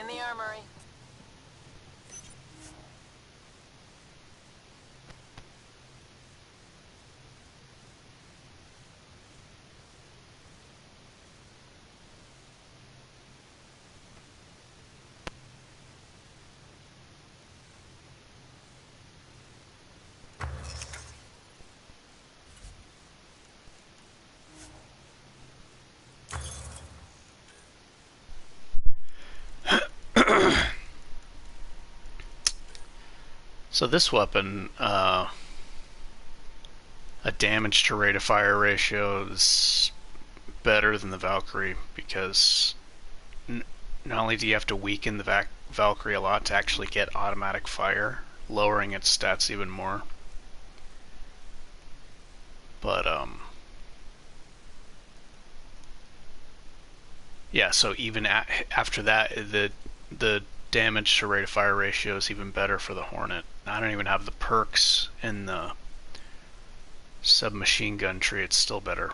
In the armory. So this weapon, a damage to rate of fire ratio is better than the Valkyrie because not only do you have to weaken the Valkyrie a lot to actually get automatic fire, lowering its stats even more, but yeah, so even after that, the damage to rate of fire ratio is even better for the Hornet. I don't even have the perks in the submachine gun tree, it's still better.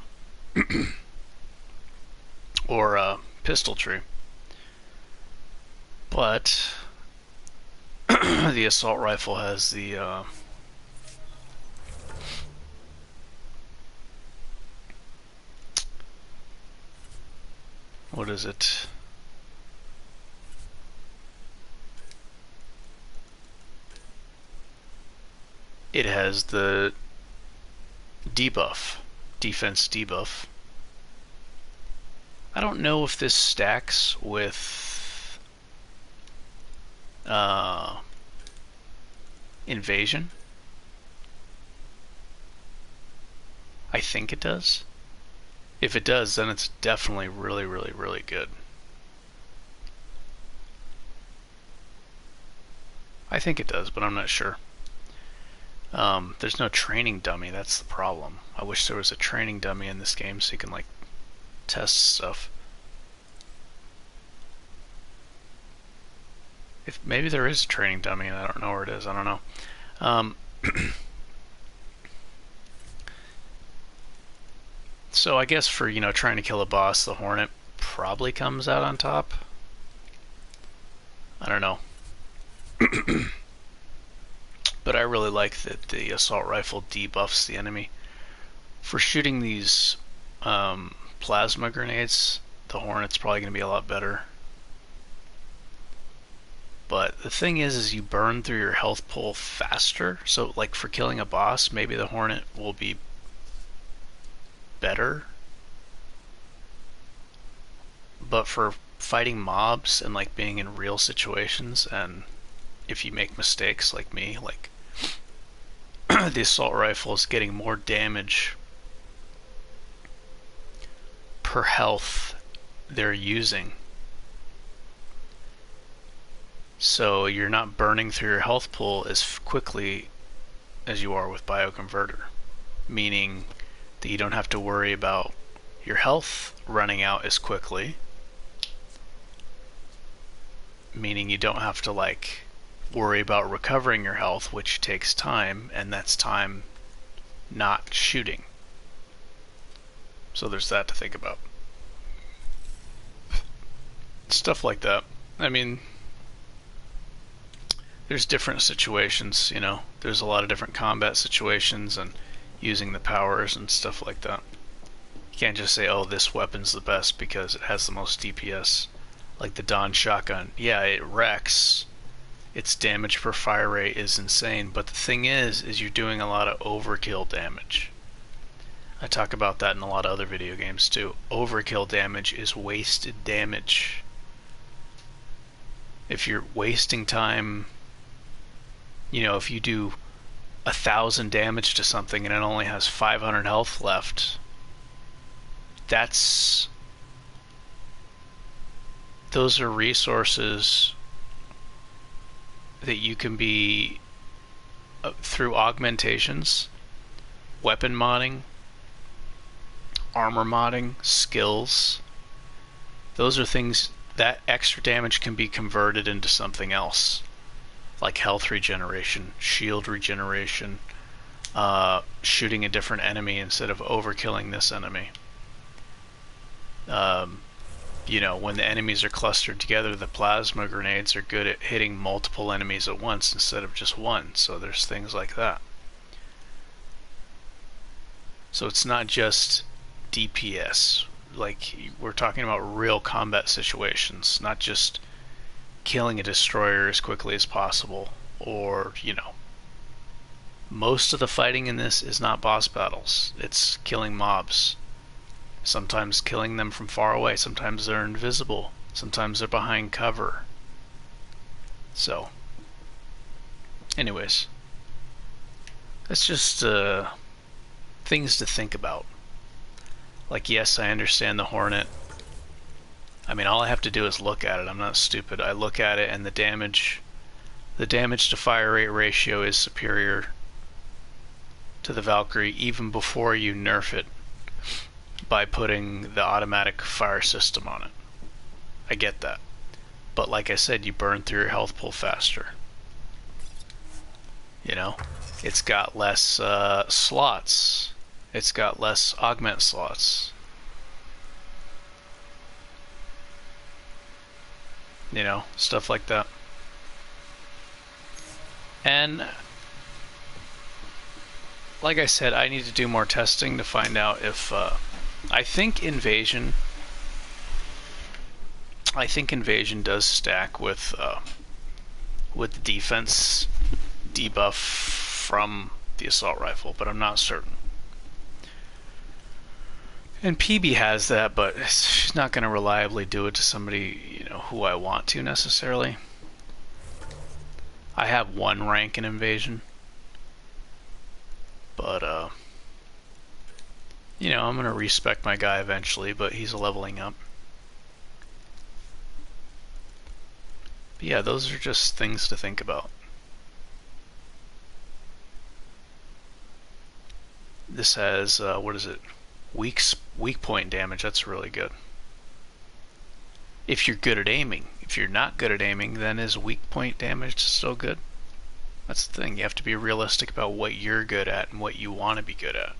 Or pistol tree. But the assault rifle has the what is it? It has the debuff, defense debuff. I don't know if this stacks with invasion. I think it does. If it does, then it's definitely really, really, really good. I think it does, but I'm not sure. There's no training dummy, that's the problem. I wish there was a training dummy in this game so you can like test stuff. If maybe there is a training dummy and I don't know where it is, I don't know. So I guess for, trying to kill a boss, the Hornet probably comes out on top. I don't know. But I really like that the assault rifle debuffs the enemy. For shooting these plasma grenades, the Hornet's probably going to be a lot better. But the thing is you burn through your health pool faster. So like for killing a boss, maybe the Hornet will be better. But for fighting mobs and like being in real situations, and if you make mistakes like me, like the assault rifle is getting more damage per health they're using. So you're not burning through your health pool as quickly as you are with Bioconverter, meaning that you don't have to worry about your health running out as quickly, meaning you don't have to like worry about recovering your health, which takes time, and that's time not shooting. So there's that to think about. Stuff like that. I mean, there's different situations, there's a lot of different combat situations and using the powers and stuff like that. You can't just say, oh, this weapon's the best because it has the most DPS. Like the Dawn shotgun. Yeah, it wrecks. Its damage per fire rate is insane, but the thing is you're doing a lot of overkill damage. I talk about that in a lot of other video games too. Overkill damage is wasted damage. If you're wasting time, if you do 1,000 damage to something and it only has 500 health left, those are resources that you can be through augmentations, weapon modding, armor modding, skills. Those are things that extra damage can be converted into something else, like health regeneration, shield regeneration, shooting a different enemy instead of overkilling this enemy. You know, when the enemies are clustered together, the plasma grenades are good at hitting multiple enemies at once instead of just one. So there's things like that. So it's not just DPS. Like, we're talking about real combat situations, not just killing a destroyer as quickly as possible, or, you know, most of the fighting in this is not boss battles. It's killing mobs. Sometimes killing them from far away. Sometimes they're invisible. Sometimes they're behind cover. So, anyways, that's just things to think about. Like, yes, I understand the Hornet. I mean, all I have to do is look at it. I'm not stupid. I look at it, and the damage to fire rate ratio is superior to the Valkyrie even before you nerf it by putting the automatic fire system on it. I get that. But like I said, you burn through your health pool faster. You know? It's got less slots. It's got less augment slots. You know, stuff like that. And like I said, I need to do more testing to find out if I think Invasion does stack with the defense debuff from the assault rifle, but I'm not certain. And PB has that, but she's not going to reliably do it to somebody, you know, who I want to necessarily. I have one rank in Invasion, but you know, I'm going to respec my guy eventually, but he's leveling up. But yeah, those are just things to think about. This has, what is it? Weak point damage. That's really good. If you're good at aiming. If you're not good at aiming, then is weak point damage still good? That's the thing. You have to be realistic about what you're good at and what you want to be good at.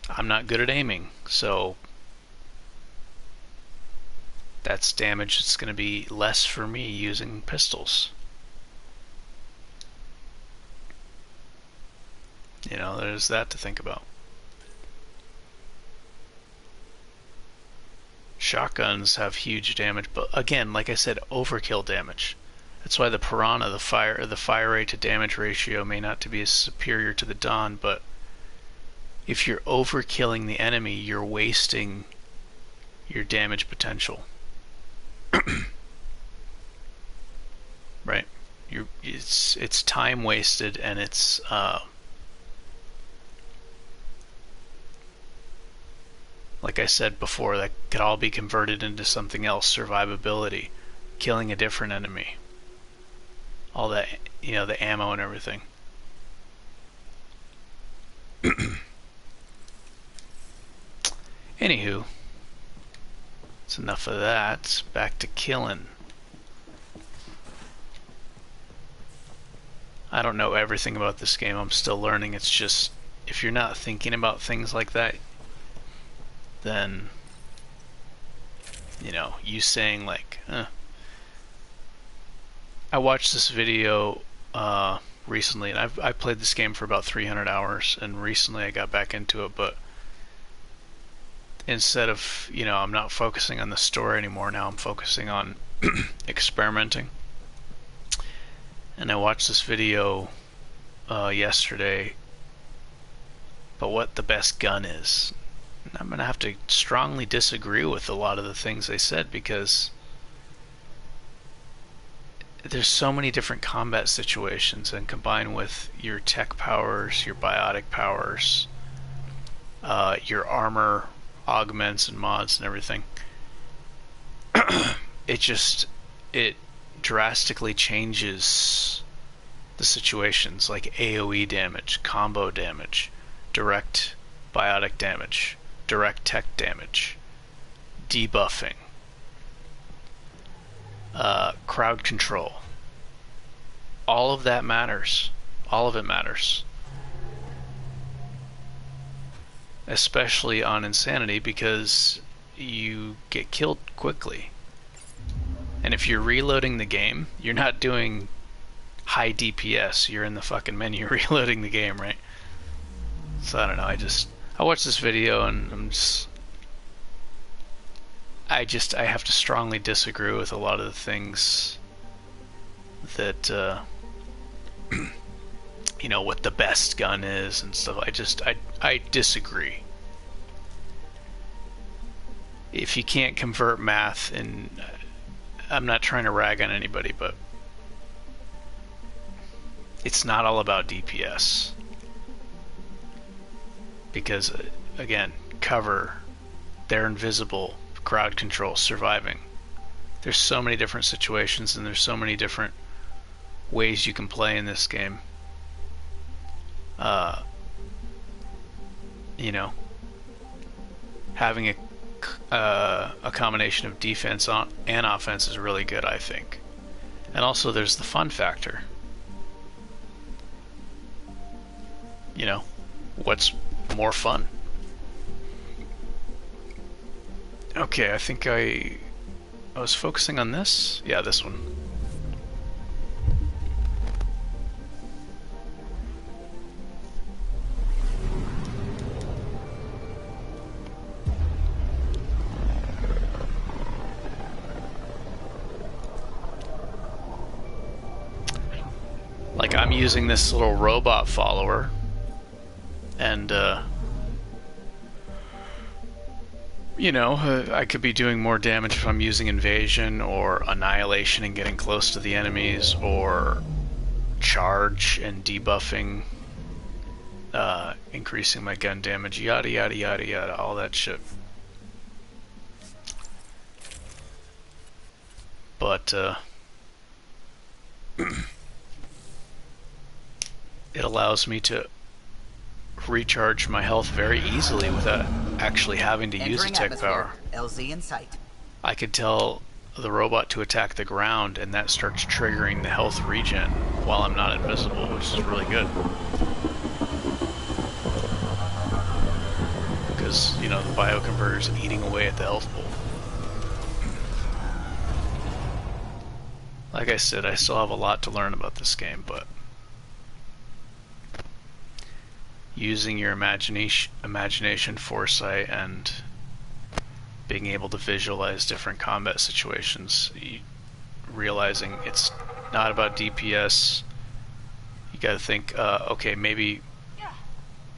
I'm not good at aiming, so that's damage that's going to be less for me using pistols. You know, there's that to think about. Shotguns have huge damage, but again, like I said, overkill damage. That's why the Piranha, the fire rate to damage ratio may not to be as superior to the Dawn, but if you're overkilling the enemy, you're wasting your damage potential. Right? It's time wasted, and it's like I said before, that could all be converted into something else. Survivability, killing a different enemy, all that, you know, the ammo and everything. Anywho, it's enough of that. Back to killing. I don't know everything about this game. I'm still learning. It's just, if you're not thinking about things like that, then, you know, you saying like, I watched this video recently, and I played this game for about 300 hours, and recently I got back into it, but instead of, you know, I'm not focusing on the story anymore. Now I'm focusing on experimenting. And I watched this video yesterday about what the best gun is. And I'm going to have to strongly disagree with a lot of the things they said, because there's so many different combat situations, and combined with your tech powers, your biotic powers, your armor augments and mods and everything, it drastically changes the situations, like AoE damage, combo damage, direct biotic damage, direct tech damage, debuffing, crowd control. All of that matters. All of it matters. Especially on Insanity, because, you get killed quickly. And if you're reloading the game, you're not doing high DPS. You're in the fucking menu reloading the game, right? So I don't know. I watched this video and I have to strongly disagree with a lot of the things that you know, what the best gun is and stuff. I disagree. If you can't convert math, and I'm not trying to rag on anybody, but it's not all about DPS. Because, again, cover, they're invisible, crowd control, surviving. There's so many different situations and there's so many different ways you can play in this game. You know, having a combination of defense and offense is really good, I think. And also there's the fun factor. You know, what's more fun? Okay, I think I was focusing on this. Yeah, this one. Like, I'm using this little robot follower, and you know, I could be doing more damage if I'm using invasion or annihilation and getting close to the enemies, or charge and debuffing, increasing my gun damage, yada yada yada yada, all that shit. But it allows me to recharge my health very easily without actually having to use a tech power. LZ in sight. I could tell the robot to attack the ground, and that starts triggering the health regen while I'm not invisible, which is really good. Because, you know, the bioconverter's eating away at the health pool. Like I said, I still have a lot to learn about this game, but using your imagination, foresight, and being able to visualize different combat situations, realizing it's not about DPS. You gotta think, okay, maybe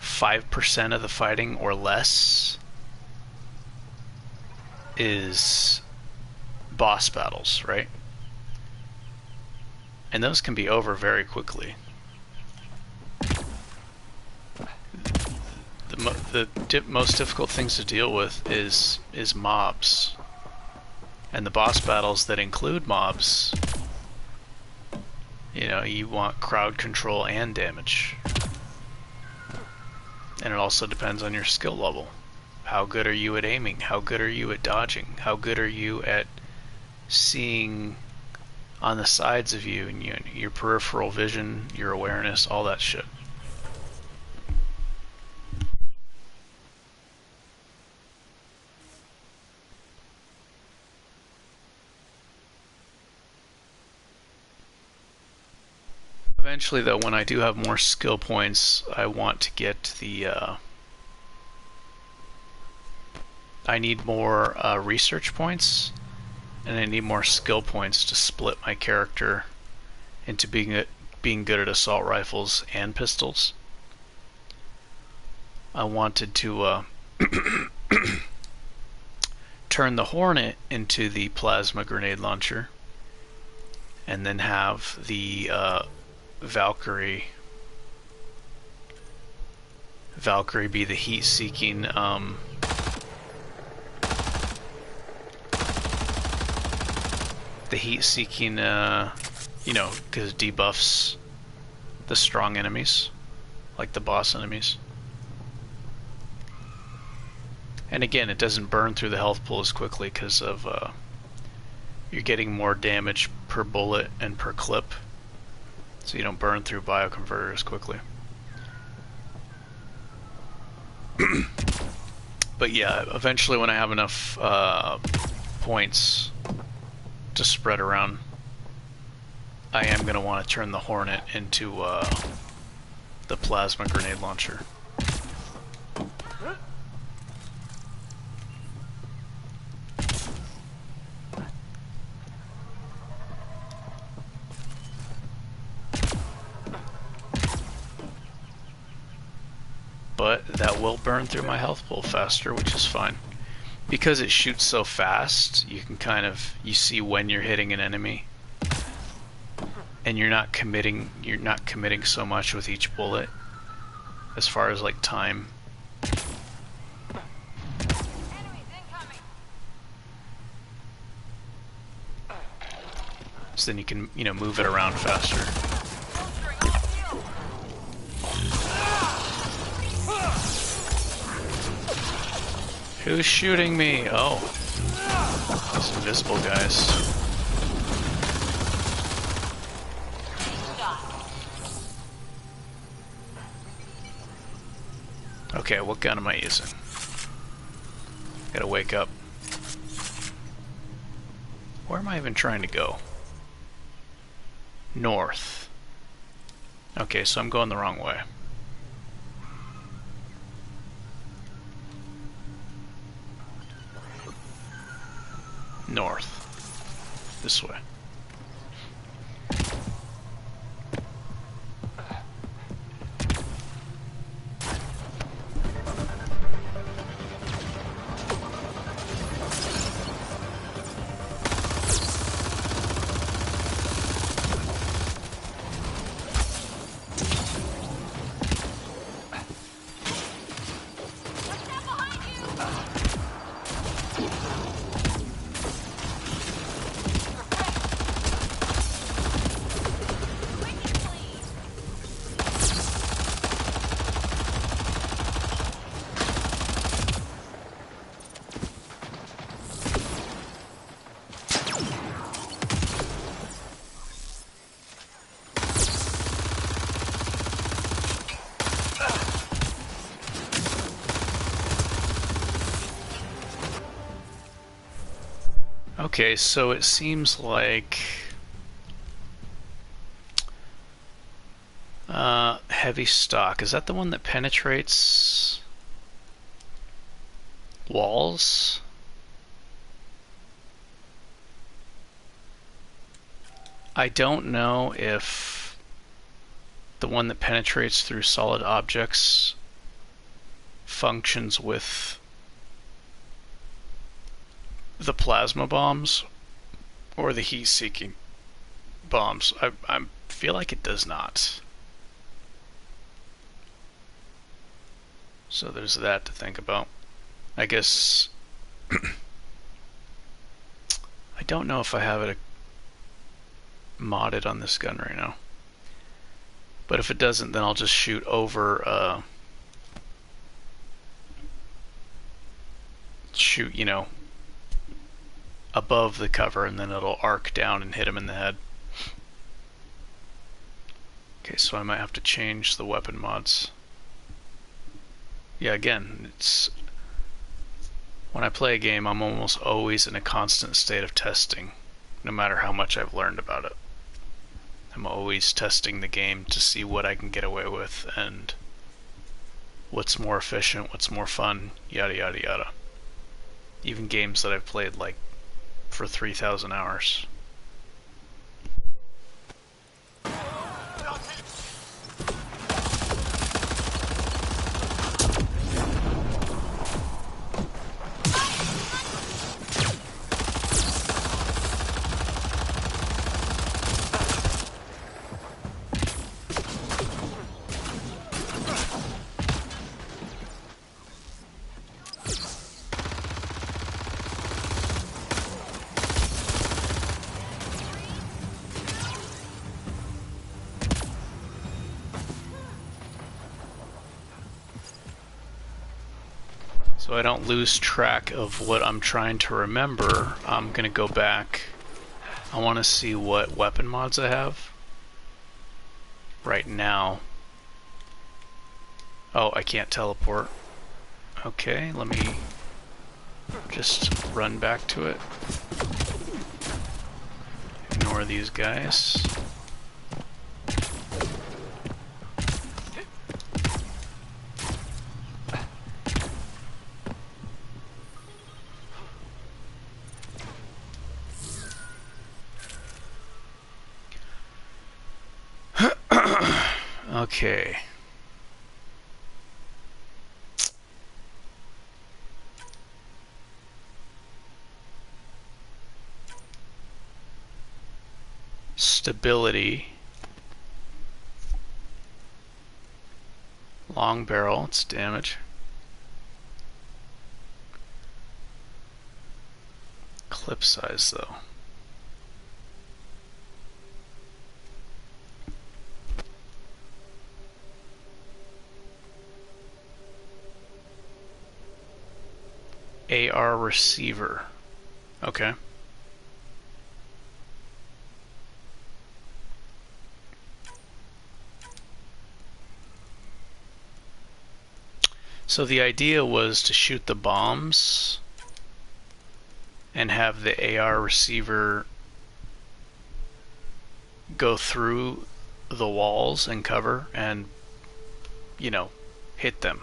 5% of the fighting or less is boss battles, right? And those can be over very quickly. The most difficult things to deal with is mobs, and the boss battles that include mobs, you know, you want crowd control and damage, and it also depends on your skill level. How good are you at aiming? How good are you at dodging? How good are you at seeing on the sides of you, and your peripheral vision, your awareness, all that shit. Eventually, though, when I do have more skill points, I want to get the I need more research points, and I need more skill points to split my character into being good at assault rifles and pistols. I wanted to turn the Hornet into the plasma grenade launcher, and then have the Valkyrie be the heat-seeking you know, because it debuffs the strong enemies, like the boss enemies. And again, it doesn't burn through the health pool as quickly because of you're getting more damage per bullet and per clip, so you don't burn through bioconverter as quickly. But yeah, eventually when I have enough points to spread around, I am going to want to turn the Hornet into the plasma grenade launcher. But that will burn through my health pool faster, which is fine. Because it shoots so fast, you can kind of, you see when you're hitting an enemy. And you're not committing so much with each bullet as far as like time. So then you can, you know, move it around faster. Who's shooting me? Oh, these invisible guys. Okay, what gun am I using? Gotta wake up. Where am I even trying to go? North. Okay, so I'm going the wrong way. North. This way. Okay, so it seems like heavy stock. Is that the one that penetrates walls? I don't know if the one that penetrates through solid objects functions with the plasma bombs or the heat-seeking bombs. I feel like it does not. So there's that to think about. I guess I don't know if I have it modded on this gun right now. But if it doesn't, then I'll just shoot over shoot, you know, above the cover, and then it'll arc down and hit him in the head. Okay, so I might have to change the weapon mods. Yeah, again, it's when I play a game, I'm almost always in a constant state of testing, no matter how much I've learned about it. I'm always testing the game to see what I can get away with and what's more efficient, what's more fun, yada yada yada. Even games that I've played like for 3,000 hours. So I don't lose track of what I'm trying to remember, I'm going to go back. I want to see what weapon mods I have. Right now. Oh, I can't teleport. Okay, let me just run back to it. Ignore these guys. Okay. Stability. Long barrel, it's damage. Clip size though. AR receiver. Okay. So the idea was to shoot the bombs and have the AR receiver go through the walls and cover and, you know, hit them.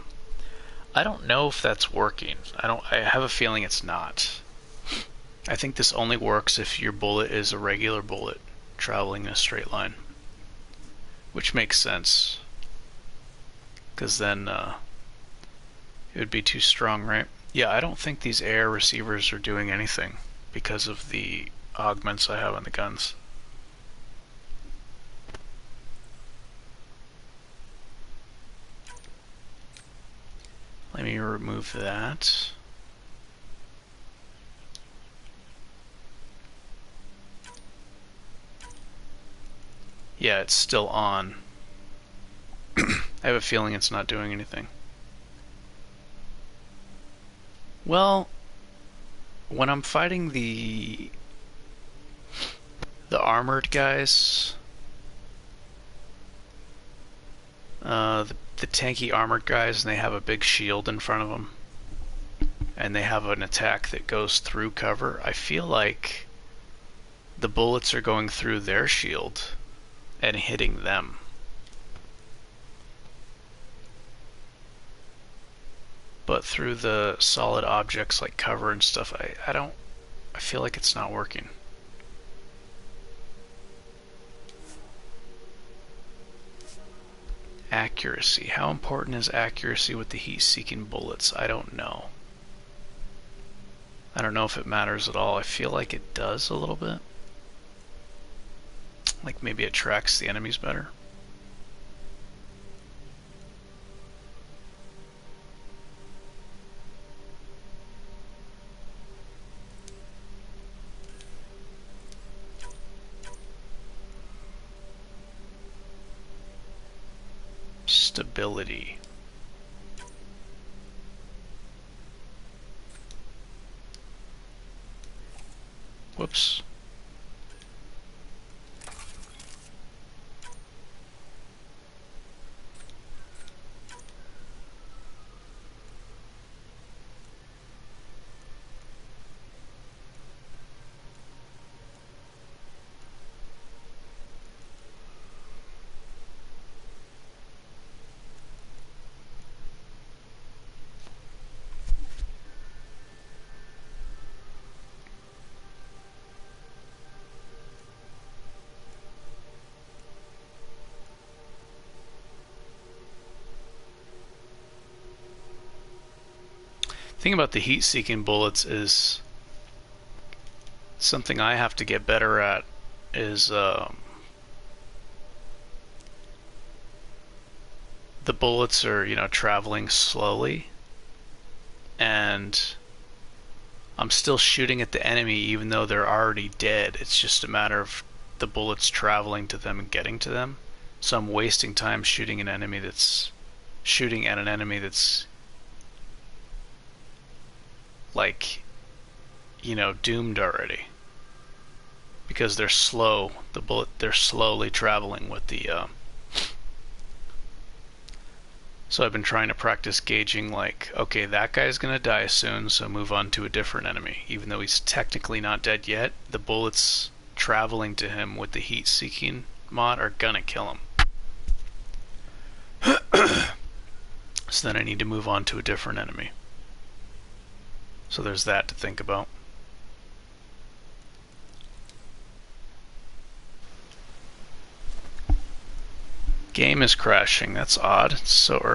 I don't know if that's working. I have a feeling it's not. I think this only works if your bullet is a regular bullet traveling in a straight line, which makes sense, because then it would be too strong, right? Yeah, I don't think these AR receivers are doing anything because of the augments I have on the guns. Let me remove that. Yeah, it's still on. I have a feeling it's not doing anything. Well, when I'm fighting the armored guys, the tanky armored guys, and they have a big shield in front of them, and they have an attack that goes through cover, I feel like the bullets are going through their shield and hitting them. But through the solid objects like cover and stuff, I feel like it's not working. Accuracy. How important is accuracy with the heat-seeking bullets? I don't know. I don't know if it matters at all. I feel like it does a little bit. Like maybe it tracks the enemies better. Stability. Whoops. The thing about the heat-seeking bullets is something I have to get better at is the bullets are, you know, traveling slowly, and I'm still shooting at the enemy even though they're already dead. It's just a matter of the bullets traveling to them and getting to them. So I'm wasting time shooting at an enemy that's like, you know, doomed already, because they're slow. They're slowly traveling with the So I've been trying to practice gauging, like, okay, that guy's gonna die soon, so move on to a different enemy. Even though he's technically not dead yet, the bullets traveling to him with the heat-seeking mod are gonna kill him. So then I need to move on to a different enemy. So there's that to think about. Game is crashing. That's odd. It's so early.